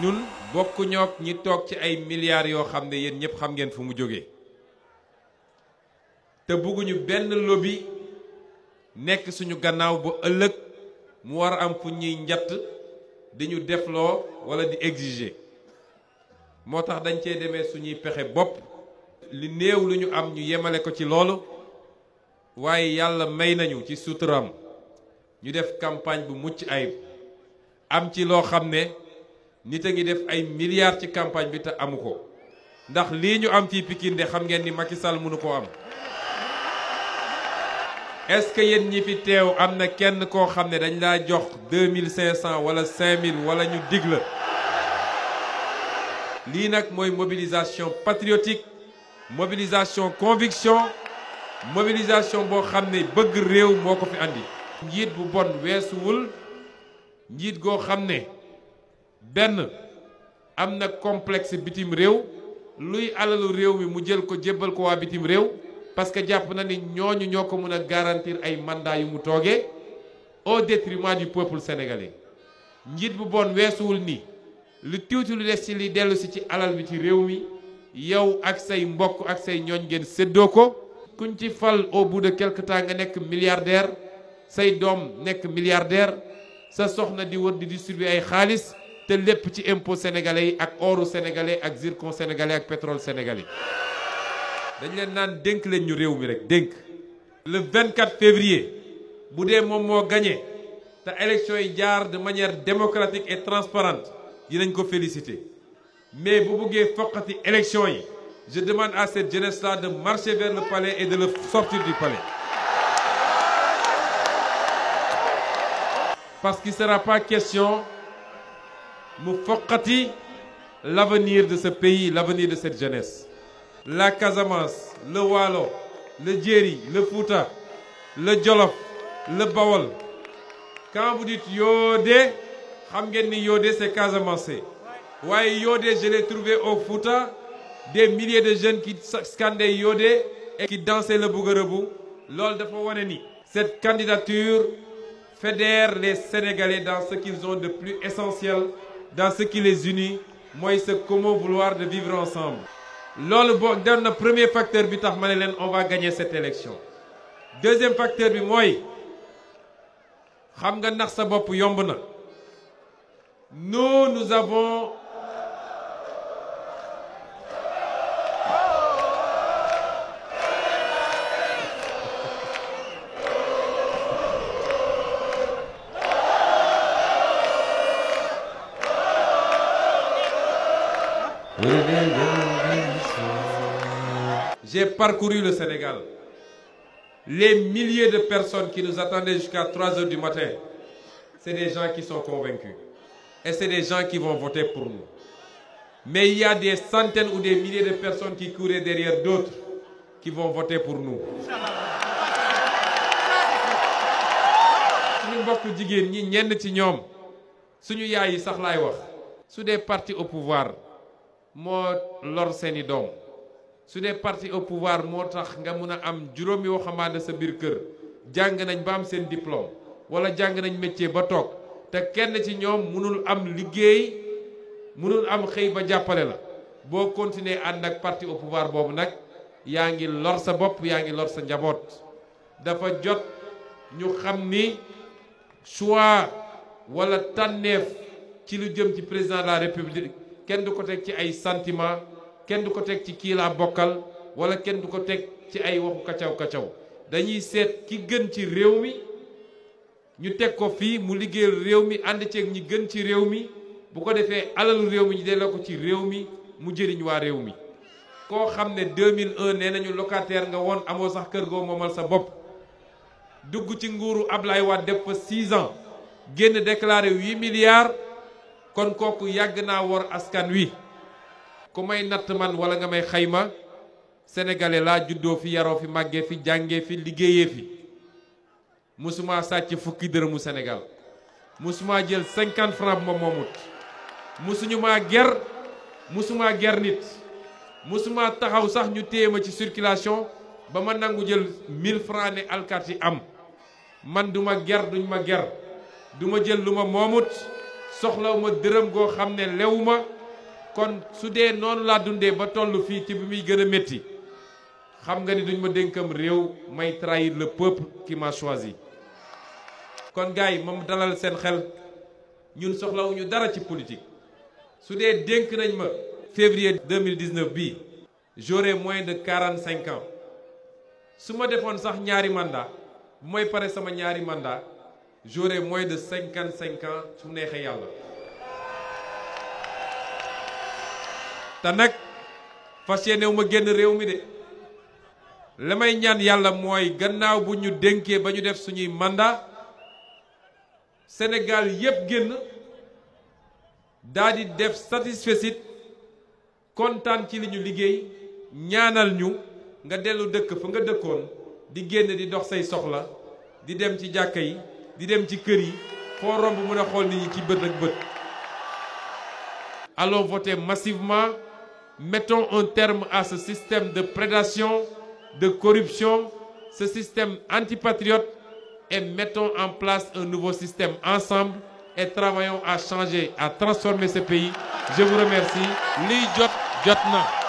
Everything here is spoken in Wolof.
ñun bokku ñook ñi toog ci ay milliards yoo xam ne yéen ñëpp xam ngeen fu mu jógee te bëgguñu benn lobby nekk suñu gannaaw ba ëllëg mu war a am fu ñuy njatt di ñu defloo wala di exiger moo tax dañ cee demee suñuy pexe bopp li néew lu ñu am ñu yemale ko ci loolu waaye yàlla may nañu ci suturam ñu def campagne bu mucc ayib am ci loo xam ne nit a ngi def ay milliards ci campagne bi te amu ko ndax lii ñu am fii Pikine de xam ngeen ni Macky Sall mënu koo am est-ce que yéen ñi fi teew am na kenn koo xam ne dañ laa jox 2500 wala 5000 wala ñu dig la lii nag mooy mobilisation patriotique mobilisation conviction mobilisation boo xam ne bëgg réew moo ko fi andi. njiit bu bon weesuwul njiit goo xam ne benn am na complexe bitim réew luy alalu réew mi mu jël ko jébbal ko waa bitim réew parce que jàpp na ni ñooñu ñoo ko mën a garantir ay mandat yu mu toogee au détriment du peuple sénégalais njiit bu bon weesuwul ni lu tuuti lu des ci li dellu si ci alal bi ci réew mi yow ak say mbokk ak say ñooñ ngeen séddoo ko kuñ ci fal au bout de quelque temps nga nekk milliardaire say doom nekk milliardaire sa soxna di wër di distribuer ay xaalis te lépp ci impôt sénégalais yi ak oru sénégalais ak zircon sénégalais ak pétrole sénégalais dañ leen naan dénk leen ñu réew mi rek dénk le 24 février bu dee moom moo gagné te élection yi jaar de manière démocratique et transparente dinañ ko féliciter mais bu buggee foqati élection yi je demande à cette jeunesse-là de marcher vers le palais et de le sortir du palais parce qu'il ne sera pas question mu foqati l'avenir de ce pays, l'avenir de cette jeunesse. La Casamance, le Waalo, le Djeri, le Fouta, le Jolof, le Bawol. Quand vous dites Yodé, xam ngeen ni Yodé c'est Casamançais. waaye Yodé je l'ai trouvé au Fouta, des milliers de jeunes qui scandaient Yodé et qui dansaient le Bouguerebou. Loolu dafa wane ni cette candidature fédère les Sénégalais dans ce qu'ils ont de plus essentiel, dans ce qui les unit mooy ce commun vouloir de vivre ensemble. loolu boo dem na premier facteur bi tax ma ne leen on va gagner cette élection. deuxième facteur bi mooy xam nga nax sa bopp yomb na. nous avons J'ai parcouru le Sénégal. Les milliers de personnes qui nous attendaient jusqu'à 3 heures du matin, c'est des gens qui sont convaincus. Et c'est des gens qui vont voter pour nous. Mais il y a des centaines ou des milliers de personnes qui couraient derrière d'autres qui vont voter pour nous. suñu mbokk jigéen ñi ñenn ci ñoom suñu yaay yi sax laay wax su dee parti au pouvoir moo lor seeni doom su dee parti au pouvoir moo tax nga mun a am juróomi waxambaane sa biir kër jàng nañ ba am seen diplôme wala jàng nañ métier ba toog te kenn ci ñoom munul am liggéey munul am xëy ba jàppale la boo continuer ànd ak parti au pouvoir boobu nag yaa ngi lor sa bopp yaa ngi lor sa njaboot. dafa jot ñu xam ni choix wala tànneef ci lu jëm ci président de la république kenn du ko teg ci ay sentiment kenn du ko teg ci kii laa bokkal wala kenn du ko teg ci ay waxu kacaw-kacaw dañuy seet ki gën ci réew mi ñu teg ko fii mu liggéeyal réew mi ànd ceeg ñi gën ci réew mi bu ko defee alalu réew mi ñu delloo ko ci réew mi mu jëriñ waa réew mi. koo xam ne 2001 nee nañu locataire nga woon amoo sax kër goo moomal sa bopp dugg ci nguuru Ablaye Wade def fa 6 ans génn déclaré 8 milliards kon kooku yàgg naa wor askan wi. ku may natt man wala nga may xayma sénégalais laa juddoo fi yaroo fi màggee fi jàngee fi liggéeyee fi musuma sàcc fukki dërëmu Sénégal musuma jël 50 francs bu ma moomut musuñu maa ger musuma ger nit musuma taxaw sax ñu téye ma ci circulation ba ma nangu jël 1000 francs ne alkaati am man duma ger duñ ma ger duma jël lu ma moomut soxlawuma dërëm goo xam ne lewu ma kon su dee noonu laa dundee ba toll fii ci bi muy gën a métti xam nga ni duñ ma dénkam réew may trahir le peuple qui m'a choisi kon gars yi moom dalal seen xel ñun soxlawuñu dara ci politique su dee dénk nañ ma février 2019 bii j'aurai moins de 45 ans su ma defoon sax ñaari mandat bu may pare sama ñaari mandat j'aurai moins de 55 ans su neexee yàlla te nag fas yéene wu ma génn réew mi de la may ñaan yàlla mooy gannaaw bu ñu dénkee ba ñu def suñuy mandat Sénégal yépp génn daal di def satisfecit kontaan ci li ñu liggéey ñaanal ñu nga dellu dëkk fa nga dëkkoon di génn di dox say soxla di dem ci jàkka yi di dem ci kër yi foo romb mën a xool nit ñi ci bët ak bët. Allons voter massivement, mettons un terme à ce système de prédation, de corruption, ce système antipatriote et mettons en place un nouveau système ensemble et travaillons à changer, à transformer ce pays. Je vous remercie. Li jot na.